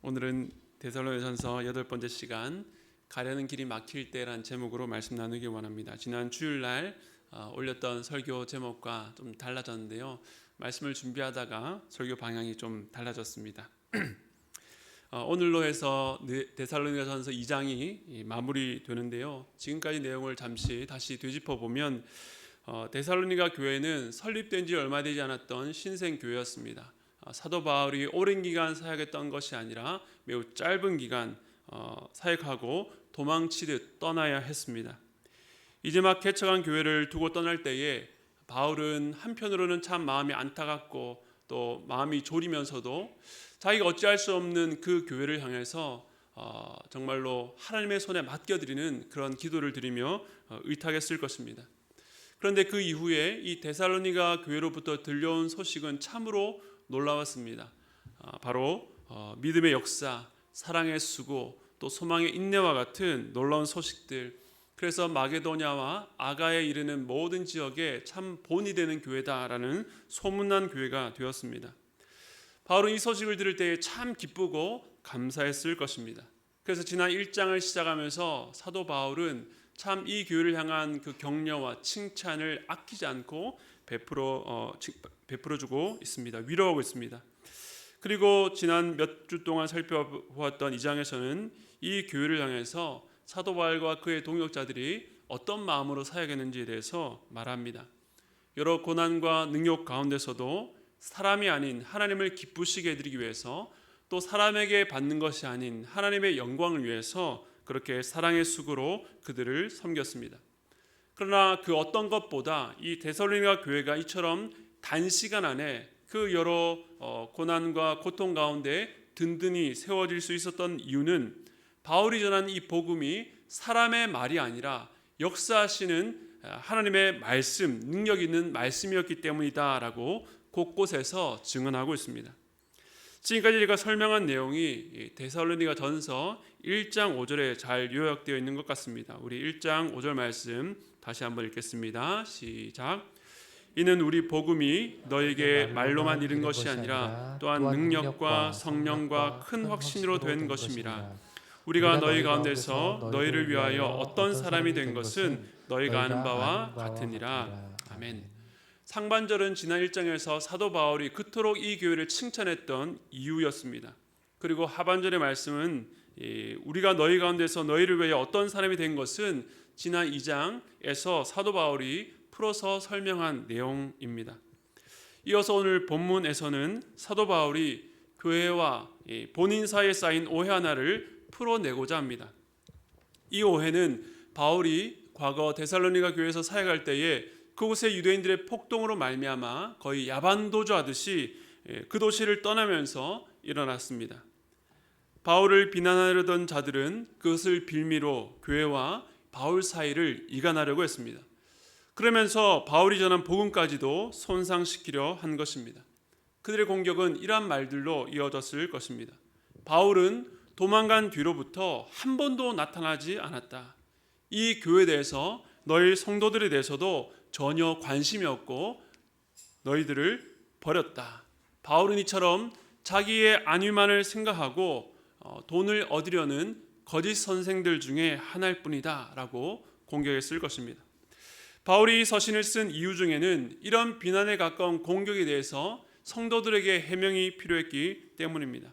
오늘은 데살로니가전서 8번째 시간 가려는 길이 막힐 때란 제목으로 말씀 나누기 원합니다. 지난 주일날 올렸던 설교 제목과 좀 달라졌는데요. 말씀을 준비하다가 설교 방향이 좀 달라졌습니다. 오늘로 해서 데살로니가전서 2장이 마무리되는데요. 지금까지 내용을 잠시 다시 되짚어보면 데살로니가 교회는 설립된 지 얼마 되지 않았던 신생교회였습니다. 사도 바울이 오랜 기간 사역했던 것이 아니라 매우 짧은 기간 사역하고 도망치듯 떠나야 했습니다. 이제 막 개척한 교회를 두고 떠날 때에 바울은 한편으로는 참 마음이 안타깝고 또 마음이 졸이면서도 자기가 어찌할 수 없는 그 교회를 향해서 정말로 하나님의 손에 맡겨드리는 그런 기도를 드리며 의탁했을 것입니다. 그런데 그 이후에 이 데살로니가 교회로부터 들려온 소식은 참으로 놀라웠습니다. 바로 믿음의 역사, 사랑의 수고, 또 소망의 인내와 같은 놀라운 소식들. 그래서 마게도냐와 아가에 이르는 모든 지역에 참 본이 되는 교회다라는 소문난 교회가 되었습니다. 바울은 이 소식을 들을 때에 참 기쁘고 감사했을 것입니다. 그래서 지난 1장을 시작하면서 사도 바울은 참 이 교회를 향한 그 격려와 칭찬을 아끼지 않고 베풀어주고 있습니다. 위로하고 있습니다. 그리고 지난 몇 주 동안 살펴보았던 2장에서는 이 교회를 향해서 사도 바울과 그의 동역자들이 어떤 마음으로 사역했는지에 대해서 말합니다. 여러 고난과 능력 가운데서도 사람이 아닌 하나님을 기쁘시게 해드리기 위해서 또 사람에게 받는 것이 아닌 하나님의 영광을 위해서 그렇게 사랑의 수고로 그들을 섬겼습니다. 그러나 그 어떤 것보다 이 데살로니가 교회가 이처럼 단시간 안에 그 여러 고난과 고통 가운데 든든히 세워질 수 있었던 이유는 바울이 전한 이 복음이 사람의 말이 아니라 역사하시는 하나님의 말씀, 능력 있는 말씀이었기 때문이다라고 곳곳에서 증언하고 있습니다. 지금까지 제가 설명한 내용이 데살로니가 전서 1장 5절에 잘 요약되어 있는 것 같습니다. 우리 1장 5절 말씀 다시 한번 읽겠습니다. 시작. 이는 우리 복음이 너에게 말로만 이른 것이 아니라 또한 능력과 성령과 큰 확신으로 된 것임이라. 우리가 너희 가운데서 너희를 위하여 어떤 사람이 된 것은 너희가 아는 바와 같으니라. 아멘. 상반절은 지난 1장에서 사도 바울이 그토록 이 교회를 칭찬했던 이유였습니다. 그리고 하반절의 말씀은 우리가 너희 가운데서 너희를 위하여 어떤 사람이 된 것은 지난 2장에서 사도 바울이 풀어서 설명한 내용입니다. 이어서 오늘 본문에서는 사도 바울이 교회와 본인 사이에 쌓인 오해 하나를 풀어내고자 합니다. 이 오해는 바울이 과거 데살로니가 교회에서 사역할 때에 그곳의 유대인들의 폭동으로 말미암아 거의 야반도주하듯이 그 도시를 떠나면서 일어났습니다. 바울을 비난하려던 자들은 그것을 빌미로 교회와 바울 사이를 이간하려고 했습니다. 그러면서 바울이 전한 복음까지도 손상시키려 한 것입니다. 그들의 공격은 이러한 말들로 이어졌을 것입니다. 바울은 도망간 뒤로부터 한 번도 나타나지 않았다. 이 교회에 대해서 너희 성도들에 대해서도 전혀 관심이 없고 너희들을 버렸다. 바울은 이처럼 자기의 안위만을 생각하고 돈을 얻으려는 거짓 선생들 중에 하나일 뿐이다 라고 공격했을 것입니다. 바울이 이 서신을 쓴 이유 중에는 이런 비난에 가까운 공격에 대해서 성도들에게 해명이 필요했기 때문입니다.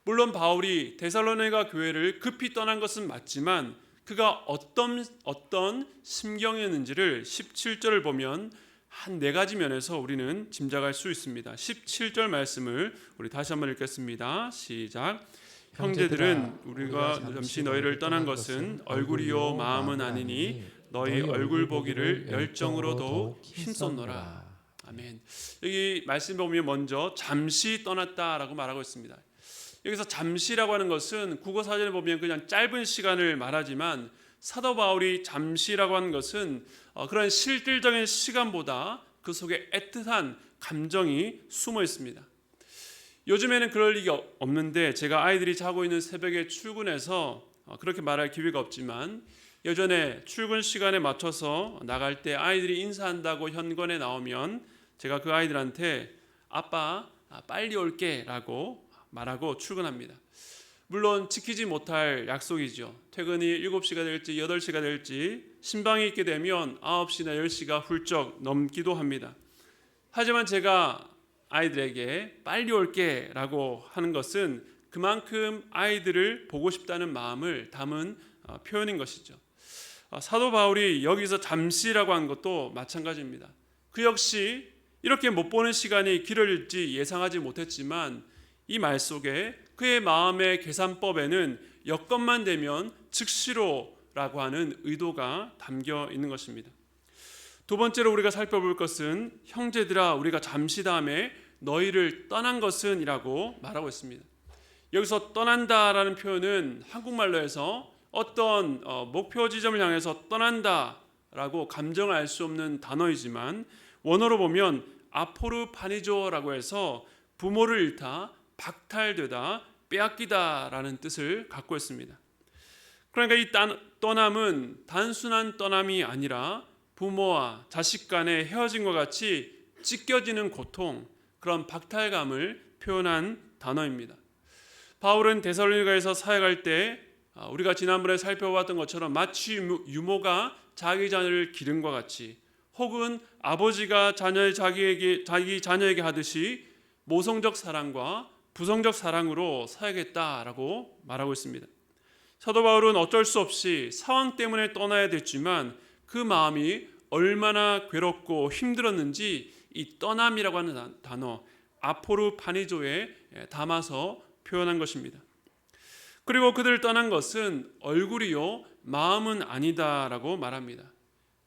물론 바울이 데살로니가 교회를 급히 떠난 것은 맞지만 그가 어떤 심경이었는지를 17절을 보면 한 4가지 면에서 우리는 짐작할 수 있습니다. 17절 말씀을 우리 다시 한번 읽겠습니다. 시작. 형제들은 우리가 잠시 너희를 떠난 것은 얼굴이요 마음은 아니니 너희 얼굴 보기를 열정으로 더욱 힘썼노라. 아멘. 여기 말씀 보면 먼저 잠시 떠났다라고 말하고 있습니다. 여기서 잠시라고 하는 것은 국어사전에 보면 그냥 짧은 시간을 말하지만 사도 바울이 잠시라고 하는 것은 그런 실질적인 시간보다 그 속에 애틋한 감정이 숨어 있습니다. 요즘에는 그럴 리가 없는데 제가 아이들이 자고 있는 새벽에 출근해서 그렇게 말할 기회가 없지만 예전에 출근 시간에 맞춰서 나갈 때 아이들이 인사한다고 현관에 나오면 제가 그 아이들한테 아빠 빨리 올게 라고 말하고 출근합니다. 물론 지키지 못할 약속이죠. 퇴근이 7시가 될지 8시가 될지 신방이 있게 되면 9시나 10시가 훌쩍 넘기도 합니다. 하지만 제가 아이들에게 빨리 올게 라고 하는 것은 그만큼 아이들을 보고 싶다는 마음을 담은 표현인 것이죠. 사도 바울이 여기서 잠시라고 한 것도 마찬가지입니다. 그 역시 이렇게 못 보는 시간이 길어질지 예상하지 못했지만 이 말 속에 그의 마음의 계산법에는 여건만 되면 즉시로라고 하는 의도가 담겨 있는 것입니다. 두 번째로 우리가 살펴볼 것은 형제들아 우리가 잠시 다음에 너희를 떠난 것은 이라고 말하고 있습니다. 여기서 떠난다라는 표현은 한국말로 해서 어떤 목표 지점을 향해서 떠난다라고 감정을 알 수 없는 단어이지만 원어로 보면 아포르파니조라고 해서 부모를 잃다, 박탈되다, 빼앗기다라는 뜻을 갖고 있습니다. 그러니까 이 떠남은 단순한 떠남이 아니라 부모와 자식 간의 헤어짐과 같이 찢겨지는 고통, 그런 박탈감을 표현한 단어입니다. 바울은 데살로니가에서 사역할 때 우리가 지난번에 살펴봤던 것처럼 마치 유모가 자기 자녀를 기른과 같이 혹은 아버지가 자기 자녀에게 하듯이 모성적 사랑과 부성적 사랑으로 사역했다라고 말하고 있습니다. 사도 바울은 어쩔 수 없이 상황 때문에 떠나야 됐지만 그 마음이 얼마나 괴롭고 힘들었는지 이 떠남이라고 하는 단어 아포르파니조에 담아서 표현한 것입니다. 그리고 그들을 떠난 것은 얼굴이요 마음은 아니다라고 말합니다.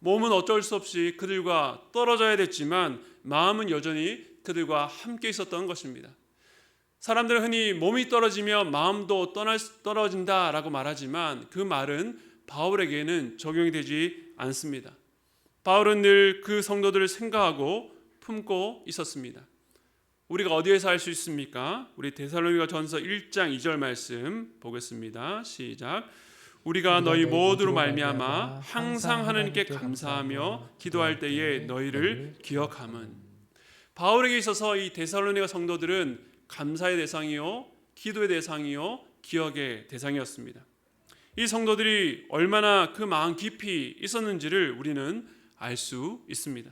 몸은 어쩔 수 없이 그들과 떨어져야 됐지만 마음은 여전히 그들과 함께 있었던 것입니다. 사람들은 흔히 몸이 떨어지면 마음도 떨어진다라고 말하지만 그 말은 바울에게는 적용이 되지 않습니다. 바울은 늘 그 성도들을 생각하고 품고 있었습니다. 우리가 어디에서 알 수 있습니까? 우리 데살로니가 전서 1장 2절 말씀 보겠습니다. 시작. 우리가 너희 모두로 말미암아 항상 하나님께 감사하며 기도할 때에 너희를 기억함은. 바울에게 있어서 이 데살로니가 성도들은 감사의 대상이요 기도의 대상이요 기억의 대상이었습니다. 이 성도들이 얼마나 그 마음 깊이 있었는지를 우리는 알 수 있습니다.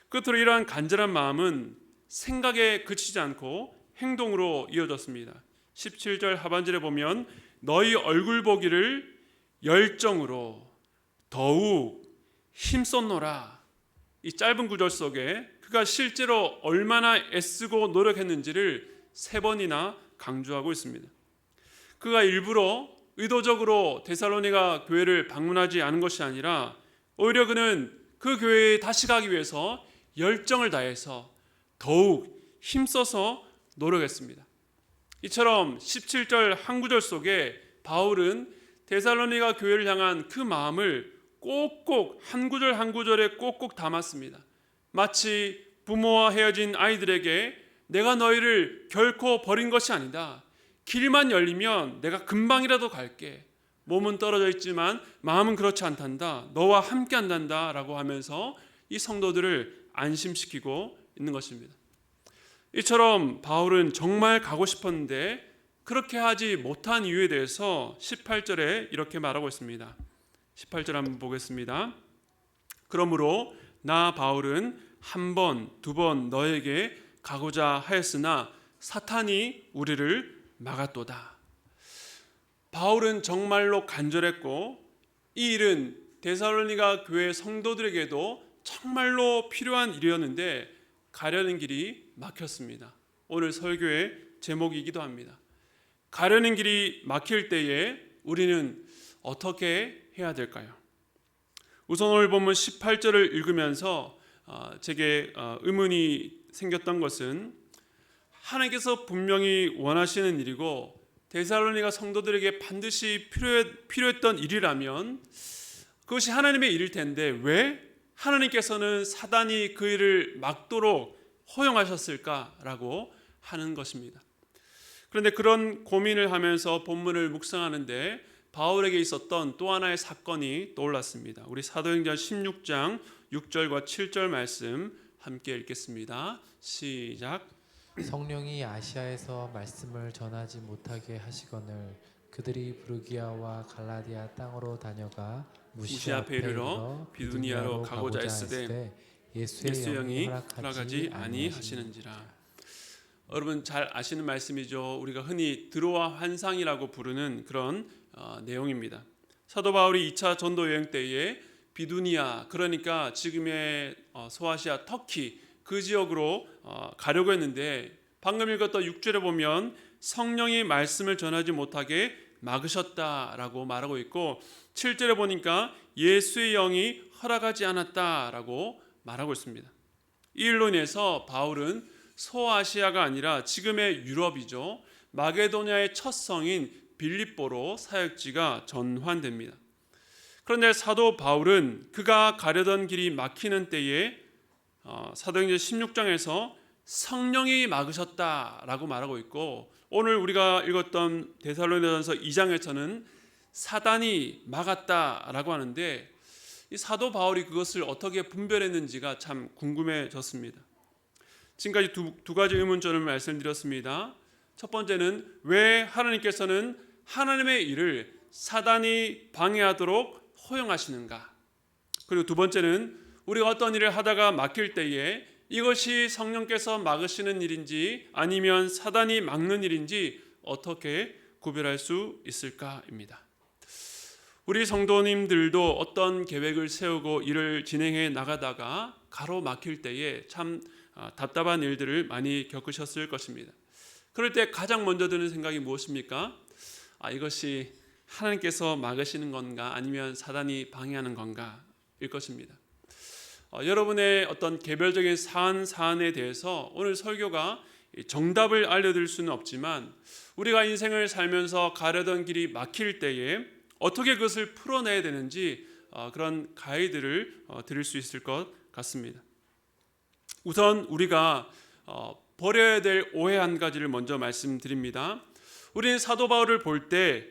끝으로 이러한 간절한 마음은 생각에 그치지 않고 행동으로 이어졌습니다. 17절 하반절에 보면 너희 얼굴 보기를 열정으로 더욱 힘썼노라. 이 짧은 구절 속에 그가 실제로 얼마나 애쓰고 노력했는지를 3번이나 강조하고 있습니다. 그가 일부러 의도적으로 데살로니가 교회를 방문하지 않은 것이 아니라 오히려 그는 그 교회에 다시 가기 위해서 열정을 다해서 더욱 힘써서 노력했습니다. 이처럼 17절 한 구절 속에 바울은 데살로니가 교회를 향한 그 마음을 꼭꼭 한 구절 한 구절에 꼭꼭 담았습니다. 마치 부모와 헤어진 아이들에게 내가 너희를 결코 버린 것이 아니다. 길만 열리면 내가 금방이라도 갈게. 몸은 떨어져 있지만 마음은 그렇지 않단다. 너와 함께 한단다 라고 하면서 이 성도들을 안심시키고 있는 것입니다. 이처럼 바울은 정말 가고 싶었는데 그렇게 하지 못한 이유에 대해서 18절에 이렇게 말하고 있습니다. 18절 한번 보겠습니다. 그러므로 나 바울은 한 번, 두 번 너에게 가고자 하였으나 사탄이 우리를 막았도다. 바울은 정말로 간절했고 이 일은 데살로니가 교회 성도들에게도 정말로 필요한 일이었는데 가려는 길이 막혔습니다. 오늘 설교의 제목이기도 합니다. 가려는 길이 막힐 때에 우리는 어떻게 해야 될까요? 우선 오늘 본문 18절을 읽으면서 제게 의문이 생겼던 것은 하나님께서 분명히 원하시는 일이고 데살로니가 성도들에게 반드시 필요했던 일이라면 그것이 하나님의 일일 텐데 왜 하나님께서는 사단이 그 일을 막도록 허용하셨을까라고 하는 것입니다. 그런데 그런 고민을 하면서 본문을 묵상하는데 바울에게 있었던 또 하나의 사건이 떠올랐습니다. 우리 사도행전 16장 6절과 7절 말씀 함께 읽겠습니다. 시작. 성령이 아시아에서 말씀을 전하지 못하게 하시거늘 그들이 부르기아와 갈라디아 땅으로 다녀가 무시아 앞에 이르러 비두니아로 가고자 했으되 예수의 예수의 영이 영이 허락하지 허락하지 아니하시니라. 아니하시는지라. 여러분 잘 아시는 말씀이죠. 우리가 흔히 드로아 환상이라고 부르는 그런 내용입니다. 사도 바울이 2차 전도 여행 때에 비두니아, 그러니까 지금의 소아시아 터키 그 지역으로 가려고 했는데, 방금 읽었던 6절에 보면 성령이 말씀을 전하지 못하게 막으셨다라고 말하고 있고, 7절에 보니까 예수의 영이 허락하지 않았다라고 말하고 있습니다. 이 일로 인해서 바울은 소아시아가 아니라 지금의 유럽이죠, 마게도냐의 첫 성인 빌립보로 사역지가 전환됩니다. 그런데 사도 바울은 그가 가려던 길이 막히는 때에 사도행전 16장에서 성령이 막으셨다라고 말하고 있고, 오늘 우리가 읽었던 데살로니가전서 2장에서는 사단이 막았다라고 하는데, 이 사도 바울이 그것을 어떻게 분별했는지가 참 궁금해졌습니다. 지금까지 두 가지 의문점을 말씀드렸습니다. 첫 번째는 왜 하나님께서는 하나님의 일을 사단이 방해하도록 허용하시는가? 그리고 두 번째는 우리가 어떤 일을 하다가 막힐 때에 이것이 성령께서 막으시는 일인지 아니면 사단이 막는 일인지 어떻게 구별할 수 있을까입니다. 우리 성도님들도 어떤 계획을 세우고 일을 진행해 나가다가 가로막힐 때에 참 답답한 일들을 많이 겪으셨을 것입니다. 그럴 때 가장 먼저 드는 생각이 무엇입니까? 이것이 하나님께서 막으시는 건가 아니면 사단이 방해하는 건가 일 것입니다. 여러분의 어떤 개별적인 사안에 대해서 오늘 설교가 정답을 알려드릴 수는 없지만, 우리가 인생을 살면서 가려던 길이 막힐 때에 어떻게 그것을 풀어내야 되는지 그런 가이드를 드릴 수 있을 것 같습니다. 우선 우리가 버려야 될 오해 한 가지를 먼저 말씀드립니다. 우리는 사도 바울을 볼 때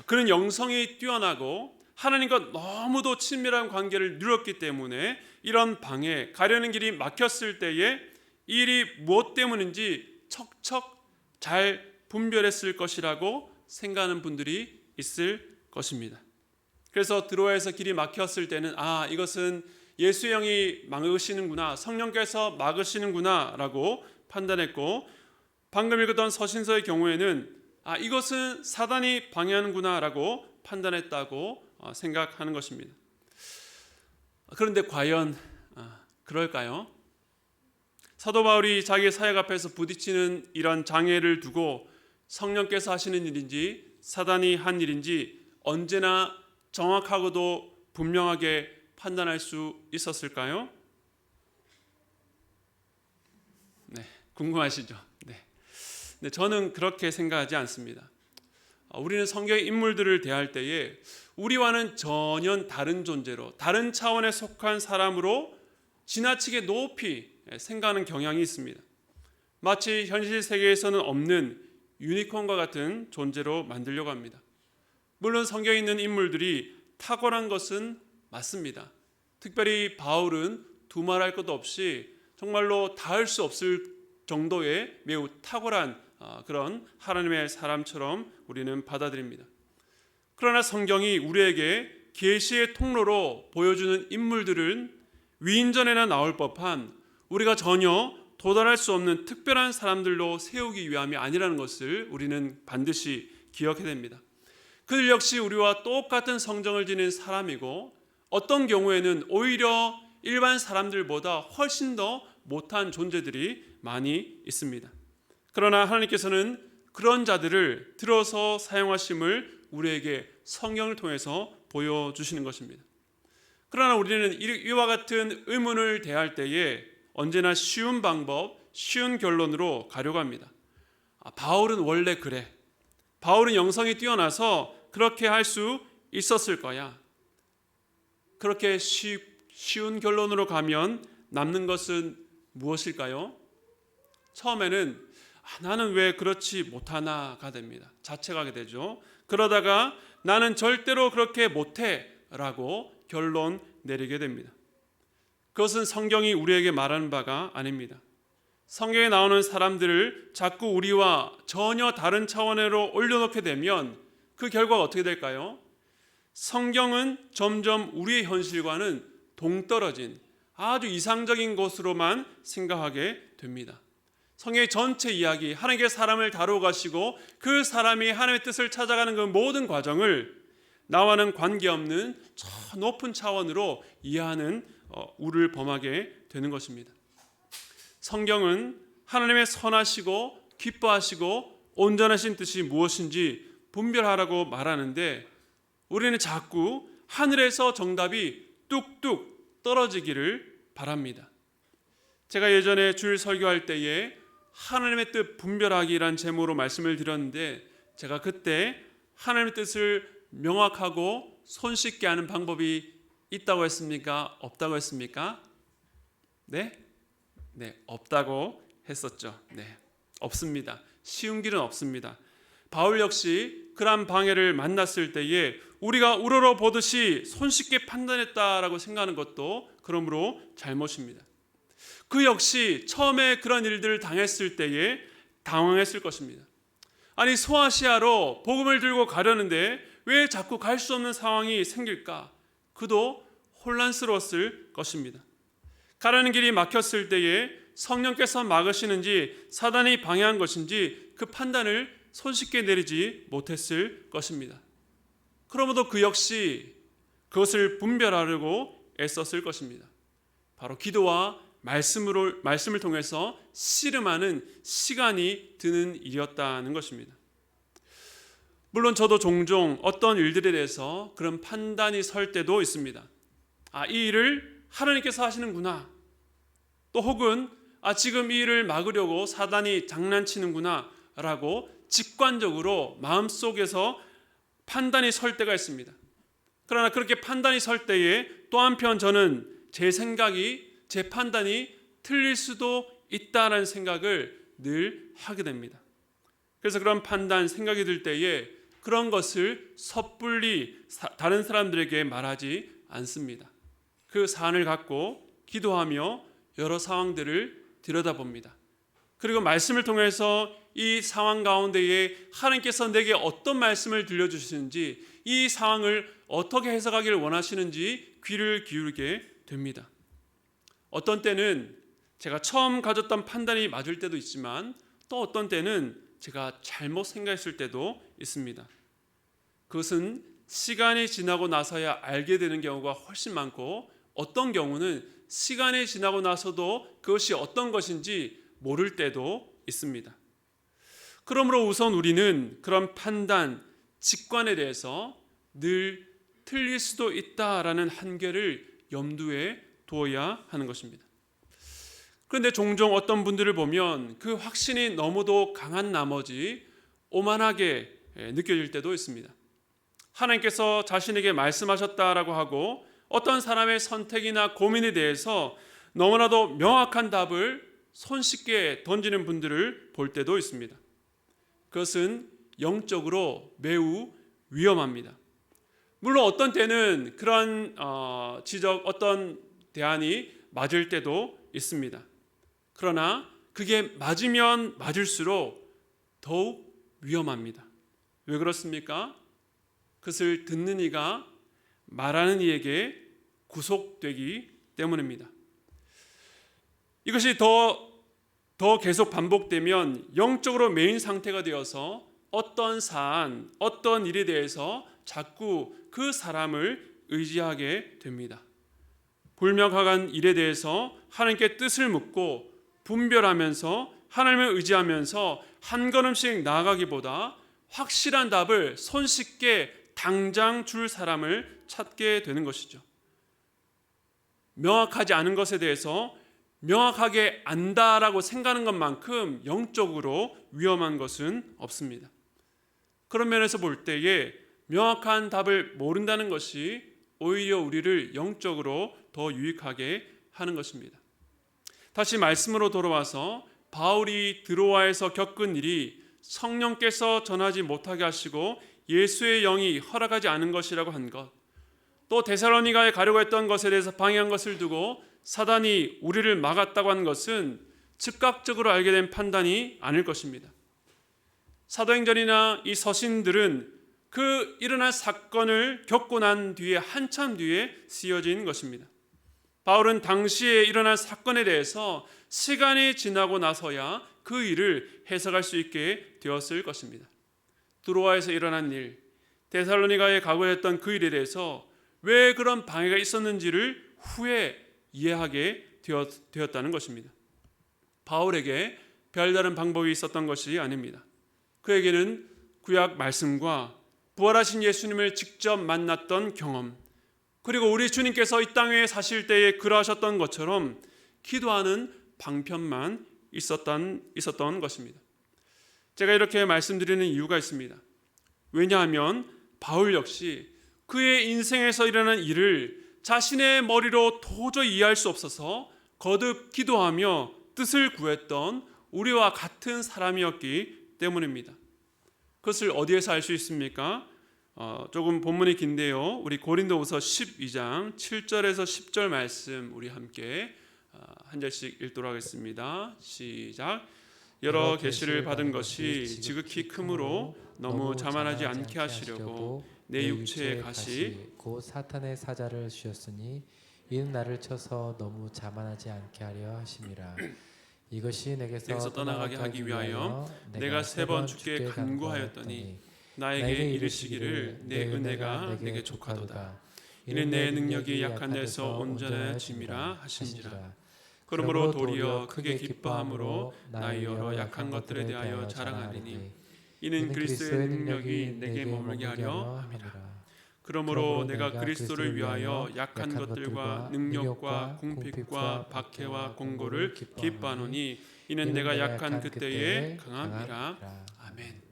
그는 영성이 뛰어나고 하나님과 너무도 친밀한 관계를 누렸기 때문에 이런 방해, 가려는 길이 막혔을 때에 이 일이 무엇 때문인지 척척 잘 분별했을 것이라고 생각하는 분들이 있을 것입니다. 그래서 드로아에서 길이 막혔을 때는 이것은 예수의 영이 막으시는구나, 성령께서 막으시는구나 라고 판단했고, 방금 읽었던 서신서의 경우에는 이것은 사단이 방해하는구나 라고 판단했다고 생각하는 것입니다. 그런데 과연 그럴까요? 사도 바울이 자기 사역 앞에서 부딪히는 이런 장애를 두고 성령께서 하시는 일인지 사단이 한 일인지 언제나 정확하고도 분명하게 판단할 수 있었을까요? 네, 궁금하시죠? 네, 저는 그렇게 생각하지 않습니다. 우리는 성경의 인물들을 대할 때에 우리와는 전혀 다른 존재로, 다른 차원에 속한 사람으로 지나치게 높이 생각하는 경향이 있습니다. 마치 현실 세계에서는 없는 유니콘과 같은 존재로 만들려고 합니다. 물론 성경에 있는 인물들이 탁월한 것은 맞습니다. 특별히 바울은 두말할 것도 없이 정말로 닿을 수 없을 정도의 매우 탁월한 그런 하나님의 사람처럼 우리는 받아들입니다. 그러나 성경이 우리에게 계시의 통로로 보여주는 인물들은 위인전에나 나올 법한 우리가 전혀 도달할 수 없는 특별한 사람들로 세우기 위함이 아니라는 것을 우리는 반드시 기억해야 됩니다. 그들 역시 우리와 똑같은 성정을 지닌 사람이고, 어떤 경우에는 오히려 일반 사람들보다 훨씬 더 못한 존재들이 많이 있습니다. 그러나 하나님께서는 그런 자들을 들어서 사용하심을 우리에게 성경을 통해서 보여주시는 것입니다. 그러나 우리는 이와 같은 의문을 대할 때에 언제나 쉬운 방법, 쉬운 결론으로 가려고 합니다. 바울은 원래 그래. 바울은 영성이 뛰어나서 그렇게 할 수 있었을 거야. 그렇게 쉬운 결론으로 가면 남는 것은 무엇일까요? 처음에는 나는 왜 그렇지 못하나가 됩니다. 자책하게 되죠. 그러다가 나는 절대로 그렇게 못해 라고 결론 내리게 됩니다. 그것은 성경이 우리에게 말하는 바가 아닙니다. 성경에 나오는 사람들을 자꾸 우리와 전혀 다른 차원으로 올려놓게 되면 그 결과가 어떻게 될까요? 성경은 점점 우리의 현실과는 동떨어진 아주 이상적인 것으로만 생각하게 됩니다. 성경의 전체 이야기, 하나님께 사람을 다루어 가시고 그 사람이 하나님의 뜻을 찾아가는 그 모든 과정을 나와는 관계없는 저 높은 차원으로 이해하는 우를 범하게 되는 것입니다. 성경은 하나님의 선하시고 기뻐하시고 온전하신 뜻이 무엇인지 분별하라고 말하는데 우리는 자꾸 하늘에서 정답이 뚝뚝 떨어지기를 바랍니다. 제가 예전에 주일 설교할 때에 하나님의 뜻 분별하기란 제목으로 말씀을 드렸는데 제가 그때 하나님의 뜻을 명확하고 손쉽게 하는 방법이 있다고 했습니까? 없다고 했습니까? 네, 없다고 했었죠. 네, 없습니다. 쉬운 길은 없습니다. 바울 역시 그러한 방해를 만났을 때에 우리가 우러러 보듯이 손쉽게 판단했다라고 생각하는 것도 그러므로 잘못입니다. 그 역시 처음에 그런 일들을 당했을 때에 당황했을 것입니다. 아니 소아시아로 복음을 들고 가려는데 왜 자꾸 갈 수 없는 상황이 생길까? 그도 혼란스러웠을 것입니다. 가라는 길이 막혔을 때에 성령께서 막으시는지 사단이 방해한 것인지 그 판단을 손쉽게 내리지 못했을 것입니다. 그러므로 그 역시 그것을 분별하려고 애썼을 것입니다. 바로 기도와 말씀을 통해서 씨름하는 시간이 드는 일이었다는 것입니다. 물론 저도 종종 어떤 일들에 대해서 그런 판단이 설 때도 있습니다. 이 일을 하나님께서 하시는구나. 또 혹은 지금 이 일을 막으려고 사단이 장난치는구나 라고 직관적으로 마음속에서 판단이 설 때가 있습니다. 그러나 그렇게 판단이 설 때에 또 한편 저는 제 판단이 틀릴 수도 있다는 생각을 늘 하게 됩니다. 그래서 그런 판단, 생각이 들 때에 그런 것을 섣불리 다른 사람들에게 말하지 않습니다. 그 사안을 갖고 기도하며 여러 상황들을 들여다봅니다. 그리고 말씀을 통해서 이 상황 가운데에 하나님께서 내게 어떤 말씀을 들려주시는지 이 상황을 어떻게 해석하기를 원하시는지 귀를 기울이게 됩니다. 어떤 때는 제가 처음 가졌던 판단이 맞을 때도 있지만 또 어떤 때는 제가 잘못 생각했을 때도 있습니다. 그것은 시간이 지나고 나서야 알게 되는 경우가 훨씬 많고 어떤 경우는 시간이 지나고 나서도 그것이 어떤 것인지 모를 때도 있습니다. 그러므로 우선 우리는 그런 판단, 직관에 대해서 늘 틀릴 수도 있다라는 한계를 염두에 두어야 하는 것입니다. 그런데 종종 어떤 분들을 보면 그 확신이 너무도 강한 나머지 오만하게 느껴질 때도 있습니다. 하나님께서 자신에게 말씀하셨다라고 하고 어떤 사람의 선택이나 고민에 대해서 너무나도 명확한 답을 손쉽게 던지는 분들을 볼 때도 있습니다. 그것은 영적으로 매우 위험합니다. 물론 어떤 때는 그런 지적, 어떤 대안이 맞을 때도 있습니다. 그러나 그게 맞으면 맞을수록 더욱 위험합니다. 왜 그렇습니까? 그것을 듣는 이가 말하는 이에게 구속되기 때문입니다. 이것이 더 계속 반복되면 영적으로 메인 상태가 되어서 어떤 사안, 어떤 일에 대해서 자꾸 그 사람을 의지하게 됩니다. 불명확한 일에 대해서 하나님께 뜻을 묻고 분별하면서 하나님을 의지하면서 한 걸음씩 나아가기보다 확실한 답을 손쉽게 당장 줄 사람을 찾게 되는 것이죠. 명확하지 않은 것에 대해서 명확하게 안다라고 생각하는 것만큼 영적으로 위험한 것은 없습니다. 그런 면에서 볼 때에 명확한 답을 모른다는 것이 오히려 우리를 영적으로 더 유익하게 하는 것입니다. 다시 말씀으로 돌아와서 바울이 드로아에서 겪은 일이 성령께서 전하지 못하게 하시고 예수의 영이 허락하지 않은 것이라고 한 것, 또 데살로니가에 가려고 했던 것에 대해서 방해한 것을 두고 사단이 우리를 막았다고 한 것은 즉각적으로 알게 된 판단이 아닐 것입니다. 사도행전이나 이 서신들은 그 일어난 사건을 겪고 난 뒤에 한참 뒤에 쓰여진 것입니다. 바울은 당시에 일어난 사건에 대해서 시간이 지나고 나서야 그 일을 해석할 수 있게 되었을 것입니다. 드로아에서 일어난 일, 데살로니가에 가고 했던 그 일에 대해서 왜 그런 방해가 있었는지를 후에 이해하게 되었다는 것입니다. 바울에게 별다른 방법이 있었던 것이 아닙니다. 그에게는 구약 말씀과 부활하신 예수님을 직접 만났던 경험, 그리고 우리 주님께서 이 땅에 사실 때에 그러하셨던 것처럼 기도하는 방편만 있었던 것입니다. 제가 이렇게 말씀드리는 이유가 있습니다. 왜냐하면 바울 역시 그의 인생에서 일어난 일을 자신의 머리로 도저히 이해할 수 없어서 거듭 기도하며 뜻을 구했던 우리와 같은 사람이었기 때문입니다. 그것을 어디에서 알 수 있습니까? 조금 본문이 긴데요. 우리 고린도후서 12장 7절에서 10절 말씀 우리 함께 한 절씩 읽도록 하겠습니다. 시작. 여러 계시를 받은 것이 지극히 크므로 너무 자만하지 않게 하시려고 내 육체의 가시 곧 사탄의 사자를 주셨으니 이는 나를 쳐서 너무 자만하지 않게 하려 하심이라. 이것이 내게서 떠나가게 하기 위하여 내가 3번 주께 간구하였더니 나에게 이르시기를 내 은혜가 내게 족하도다. 이는 내 능력이 약한 데서 온전해짐이라 하신지라. 그러므로 도리어 크게 기뻐함으로 나의 여러 약한 것들에 대하여 자랑하리니 이는 그리스도의 능력이 내게 머물게 하려 함이라. 그러므로 내가 그리스도를 위하여 약한 것들과 능력과 궁핍과 박해와 공고를 기뻐하노니 이는 내가 약한 그때에 강함이라. 아멘.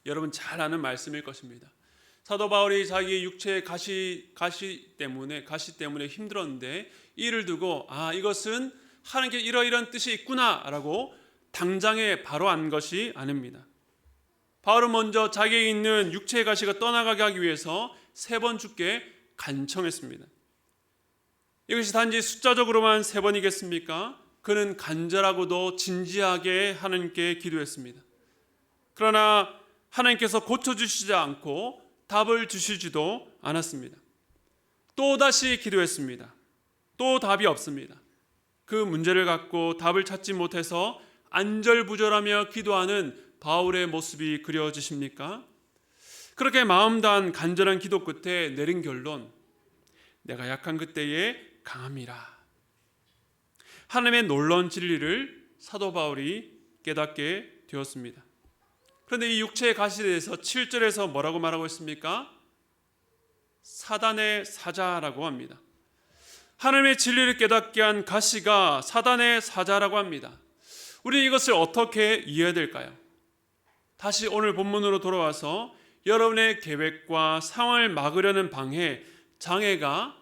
여러분 잘 아는 말씀일 것입니다. 사도 바울이 자기의 육체의 가시 때문에 힘들었는데 이를 두고 이것은 하나님께 이러이러한 뜻이 있구나라고 당장에 바로 안 것이 아닙니다. 바울은 먼저 자기에 있는 육체의 가시가 떠나가게 하기 위해서 3번 주께 간청했습니다. 이것이 단지 숫자적으로만 3번이겠습니까? 그는 간절하고도 진지하게 하나님께 기도했습니다. 그러나 하나님께서 고쳐주시지 않고 답을 주시지도 않았습니다. 또 다시 기도했습니다. 또 답이 없습니다. 그 문제를 갖고 답을 찾지 못해서 안절부절하며 기도하는 바울의 모습이 그려지십니까? 그렇게 마음 다한 간절한 기도 끝에 내린 결론, 내가 약한 그때에 강함이라. 하나님의 놀라운 진리를 사도 바울이 깨닫게 되었습니다. 그런데 이 육체의 가시에 대해서 7절에서 뭐라고 말하고 있습니까? 사단의 사자라고 합니다. 하나님의 진리를 깨닫게 한 가시가 사단의 사자라고 합니다. 우리 이것을 어떻게 이해해야 될까요? 다시 오늘 본문으로 돌아와서 여러분의 계획과 상황을 막으려는 방해, 장애가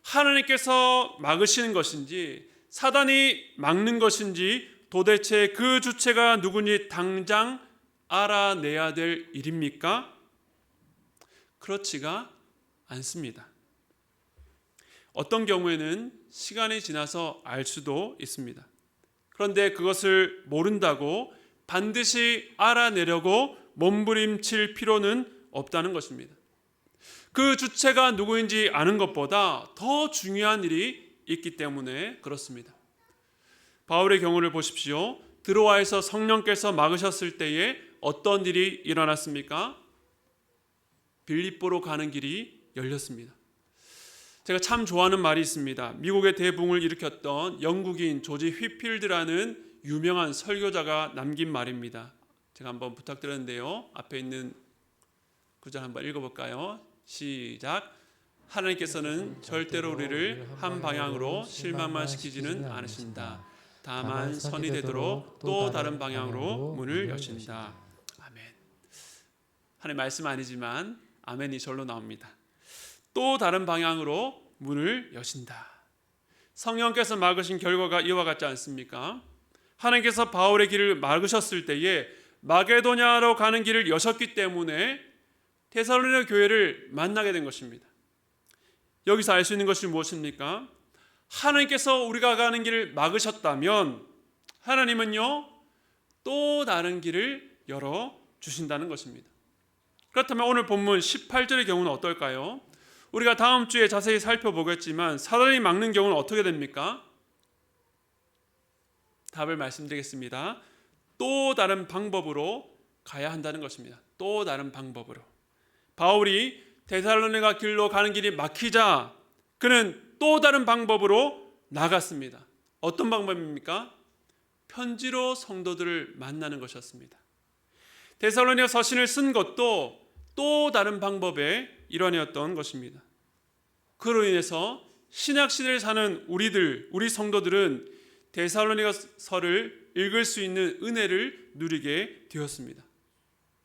하나님께서 막으시는 것인지 사단이 막는 것인지 도대체 그 주체가 누군지 당장 알아내야 될 일입니까? 그렇지가 않습니다. 어떤 경우에는 시간이 지나서 알 수도 있습니다. 그런데 그것을 모른다고 반드시 알아내려고 몸부림칠 필요는 없다는 것입니다. 그 주체가 누구인지 아는 것보다 더 중요한 일이 있기 때문에 그렇습니다. 바울의 경우를 보십시오. 드로아에서 성령께서 막으셨을 때에 어떤 일이 일어났습니까? 빌립보로 가는 길이 열렸습니다. 제가 참 좋아하는 말이 있습니다. 미국의 대붕을 일으켰던 영국인 조지 휘필드라는 유명한 설교자가 남긴 말입니다. 제가 한번 부탁드렸는데요. 앞에 있는 구절 한번 읽어볼까요? 시작. 하나님께서는 절대로 우리를 한 방향으로 실망만 시키지는 않으신다. 다만 선이 되도록 또 다른 방향으로 문을 여신다. 아멘. 하나님 말씀 아니지만 아멘이 절로 나옵니다. 또 다른 방향으로 문을 여신다. 성령께서 막으신 결과가 이와 같지 않습니까? 하나님께서 바울의 길을 막으셨을 때에 마게도냐로 가는 길을 여셨기 때문에 데살로니가 교회를 만나게 된 것입니다. 여기서 알 수 있는 것이 무엇입니까? 하나님께서 우리가 가는 길을 막으셨다면 하나님은요 또 다른 길을 열어 주신다는 것입니다. 그렇다면 오늘 본문 18절의 경우는 어떨까요? 우리가 다음 주에 자세히 살펴보겠지만 사단이 막는 경우는 어떻게 됩니까? 답을 말씀드리겠습니다. 또 다른 방법으로 가야 한다는 것입니다. 또 다른 방법으로. 바울이 데살로니가 길로 가는 길이 막히자 그는 또 다른 방법으로 나갔습니다. 어떤 방법입니까? 편지로 성도들을 만나는 것이었습니다. 데살로니가 서신을 쓴 것도 또 다른 방법의 일환이었던 것입니다. 그로 인해서 신약 시대를 사는 우리 성도들은 데살로니가서를 읽을 수 있는 은혜를 누리게 되었습니다.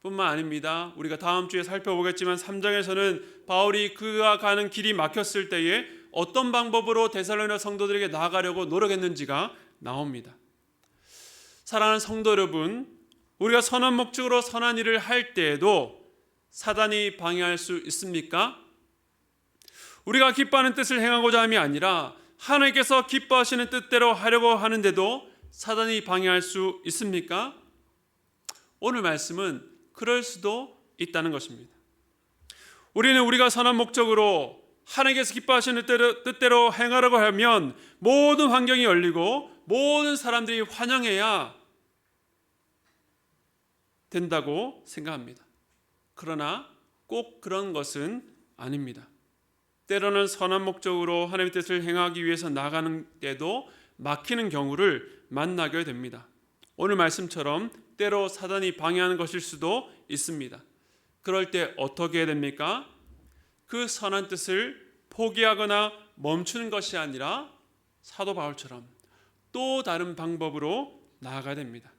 뿐만 아닙니다. 우리가 다음 주에 살펴보겠지만 3장에서는 바울이 그가 가는 길이 막혔을 때에 어떤 방법으로 데살로니가 성도들에게 나아가려고 노력했는지가 나옵니다. 사랑하는 성도 여러분, 우리가 선한 목적으로 선한 일을 할 때에도 사단이 방해할 수 있습니까? 우리가 기뻐하는 뜻을 행하고자 함이 아니라 하나님께서 기뻐하시는 뜻대로 하려고 하는데도 사단이 방해할 수 있습니까? 오늘 말씀은 그럴 수도 있다는 것입니다. 우리는 우리가 선한 목적으로 하나님께서 기뻐하시는 뜻대로 행하려고 하면 모든 환경이 열리고 모든 사람들이 환영해야 된다고 생각합니다. 그러나 꼭 그런 것은 아닙니다. 때로는 선한 목적으로 하나님의 뜻을 행하기 위해서 나가는 때도 막히는 경우를 만나게 됩니다. 오늘 말씀처럼 때로 사단이 방해하는 것일 수도 있습니다. 그럴 때 어떻게 해야 됩니까? 그 선한 뜻을 포기하거나 멈추는 것이 아니라 사도 바울처럼 또 다른 방법으로 나아가야 됩니다.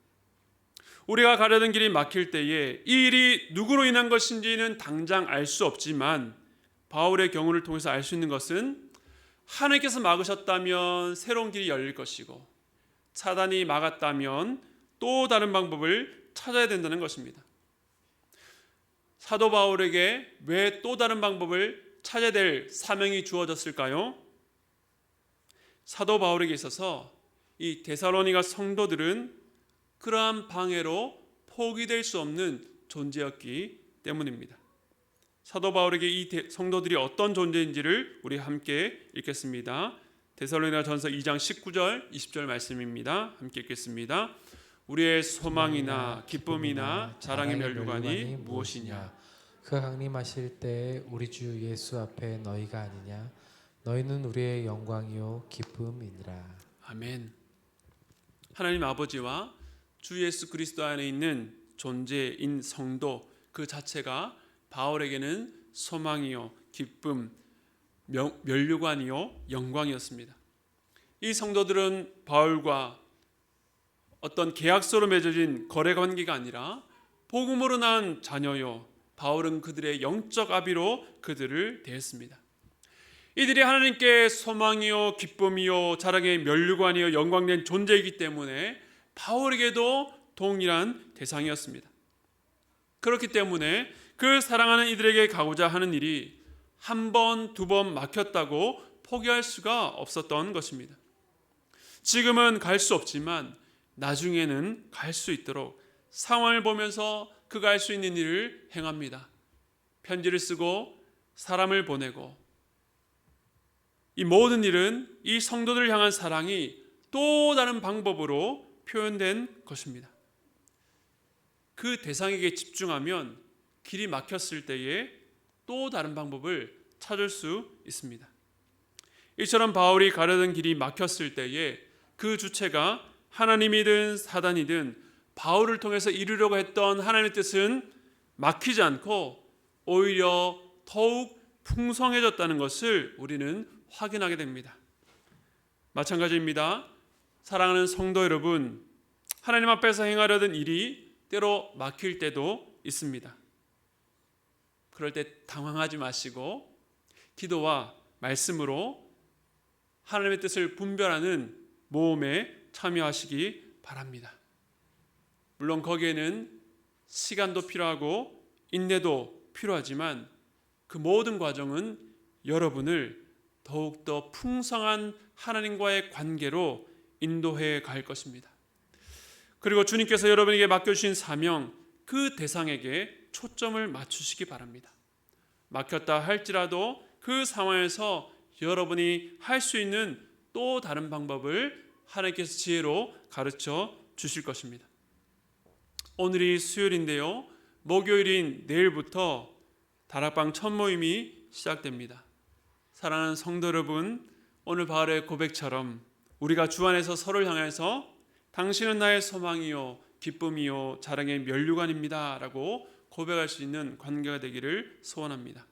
우리가 가려던 길이 막힐 때에 이 일이 누구로 인한 것인지는 당장 알 수 없지만 바울의 경우를 통해서 알 수 있는 것은 하나님께서 막으셨다면 새로운 길이 열릴 것이고 사단이 막았다면 또 다른 방법을 찾아야 된다는 것입니다. 사도 바울에게 왜 또 다른 방법을 찾아야 될 사명이 주어졌을까요? 사도 바울에게 있어서 이 데살로니가 성도들은 그러한 방해로 포기될 수 없는 존재였기 때문입니다. 사도 바울에게 이 성도들이 어떤 존재인지를 우리 함께 읽겠습니다. 데살로니가전서 2장 19절 20절 말씀입니다. 함께 읽겠습니다. 우리의 소망이나 기쁨이나 자랑의 면류관이 무엇이냐? 그가 강림하실 때 우리 주 예수 앞에 너희가 아니냐? 너희는 우리의 영광이요 기쁨이니라. 아멘. 하나님 아버지와 주 예수 그리스도 안에 있는 존재인 성도 그 자체가 바울에게는 소망이요 기쁨, 면류관이요 영광이었습니다. 이 성도들은 바울과 어떤 계약서로 맺어진 거래 관계가 아니라 복음으로 난 자녀요, 바울은 그들의 영적 아비로 그들을 대했습니다. 이들이 하나님께 소망이요 기쁨이요 자랑의 면류관이요 영광된 존재이기 때문에 바울에게도 동일한 대상이었습니다. 그렇기 때문에 그 사랑하는 이들에게 가고자 하는 일이 한 번, 두 번 막혔다고 포기할 수가 없었던 것입니다. 지금은 갈 수 없지만 나중에는 갈 수 있도록 상황을 보면서 그가 할 수 있는 일을 행합니다. 편지를 쓰고 사람을 보내고 이 모든 일은 이 성도들을 향한 사랑이 또 다른 방법으로 표현된 것입니다. 그 대상에게 집중하면 길이 막혔을 때에 또 다른 방법을 찾을 수 있습니다. 이처럼 바울이 가려던 길이 막혔을 때에 그 주체가 하나님이든 사단이든 바울을 통해서 이루려고 했던 하나님의 뜻은 막히지 않고 오히려 더욱 풍성해졌다는 것을 우리는 확인하게 됩니다. 마찬가지입니다. 사랑하는 성도 여러분, 하나님 앞에서 행하려던 일이 때로 막힐 때도 있습니다. 그럴 때 당황하지 마시고 기도와 말씀으로 하나님의 뜻을 분별하는 모험에 참여하시기 바랍니다. 물론 거기에는 시간도 필요하고 인내도 필요하지만 그 모든 과정은 여러분을 더욱더 풍성한 하나님과의 관계로 인도해 갈 것입니다. 그리고 주님께서 여러분에게 맡겨주신 사명, 그 대상에게 초점을 맞추시기 바랍니다. 막혔다 할지라도 그 상황에서 여러분이 할 수 있는 또 다른 방법을 하나님께서 지혜로 가르쳐 주실 것입니다. 오늘이 수요일인데요. 목요일인 내일부터 다락방 첫 모임이 시작됩니다. 사랑하는 성도 여러분, 오늘 바울의 고백처럼 우리가 주 안에서 서로를 향해서 당신은 나의 소망이요 기쁨이요 자랑의 면류관입니다 라고 고백할 수 있는 관계가 되기를 소원합니다.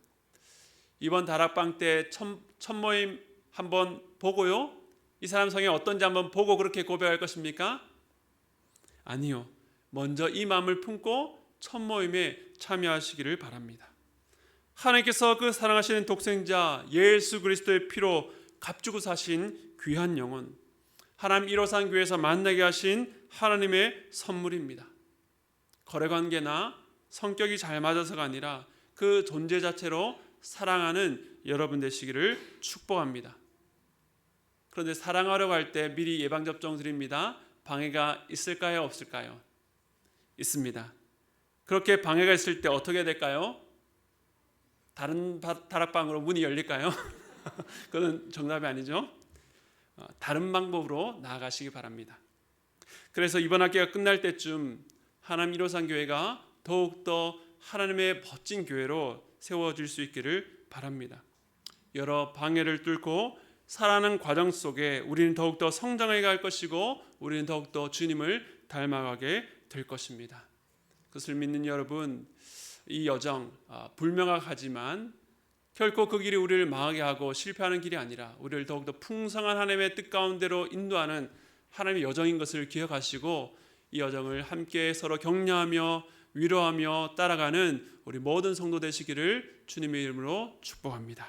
이번 다락방 때 첫 모임 한번 보고요, 이 사람 성에 어떤지 한번 보고 그렇게 고백할 것입니까? 아니요. 먼저 이 마음을 품고 첫 모임에 참여하시기를 바랍니다. 하나님께서 그 사랑하시는 독생자 예수 그리스도의 피로 값주고 사신 귀한 영혼, 하나님 1호산 교회에서 만나게 하신 하나님의 선물입니다. 거래관계나 성격이 잘 맞아서가 아니라 그 존재 자체로 사랑하는 여러분 되시기를 축복합니다. 그런데 사랑하려고 할 때 미리 예방접종 드립니다. 방해가 있을까요? 없을까요? 있습니다. 그렇게 방해가 있을 때 어떻게 될까요? 다른 다락방으로 문이 열릴까요? 그건 정답이 아니죠. 다른 방법으로 나아가시기 바랍니다. 그래서 이번 학기가 끝날 때쯤 하나님 1호산 교회가 더욱더 하나님의 멋진 교회로 세워질 수 있기를 바랍니다. 여러 방해를 뚫고 살아가는 과정 속에 우리는 더욱더 성장해 갈 것이고 우리는 더욱더 주님을 닮아가게 될 것입니다. 그것을 믿는 여러분, 이 여정 불명확하지만 결코 그 길이 우리를 망하게 하고 실패하는 길이 아니라 우리를 더욱더 풍성한 하나님의 뜻 가운데로 인도하는 하나님의 여정인 것을 기억하시고 이 여정을 함께 서로 격려하며 위로하며 따라가는 우리 모든 성도 되시기를 주님의 이름으로 축복합니다.